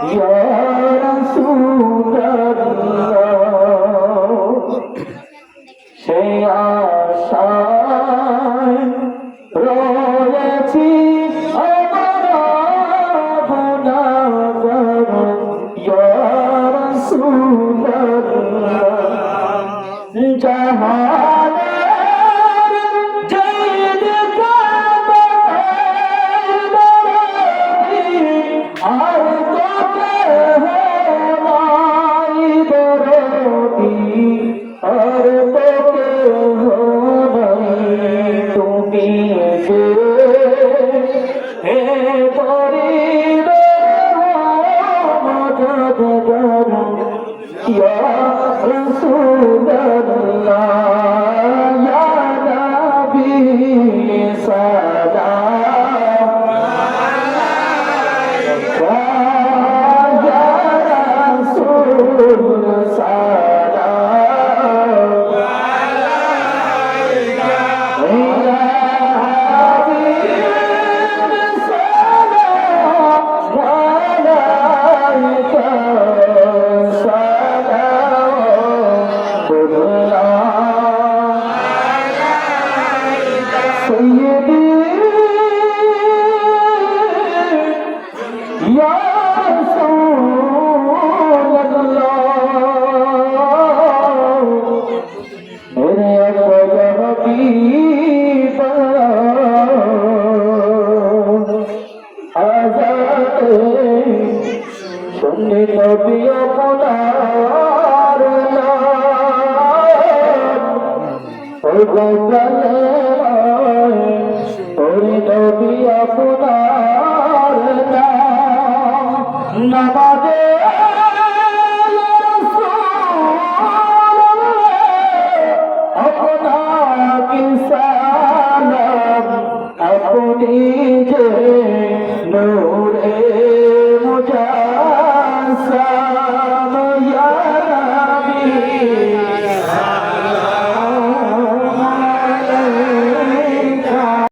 ইয়া রাসূলুল্লাহ সেই আশায় রয়েছি আমার গুনাহগার ইয়া রাসূলুল্লাহ জাহানের জৈদ কাবায় আর তোকে নাই দরদি আর তোকে নাই তুমি যে হে পরিদ মদদগার ইয়া রাসূলুল্লাহ ইয়া নবী সালাম আলাইকা ইয়া রাসূল সালাম আলাইকা ইয়া হাবিব সালাম আলাইকা سيدي يا رسول الله मेरे अकबर हबीब आजाद सुन्नी नबी अपनार नाम ওরে নবী আপনার নাম নামাজে আপনাকে সালাম আপনি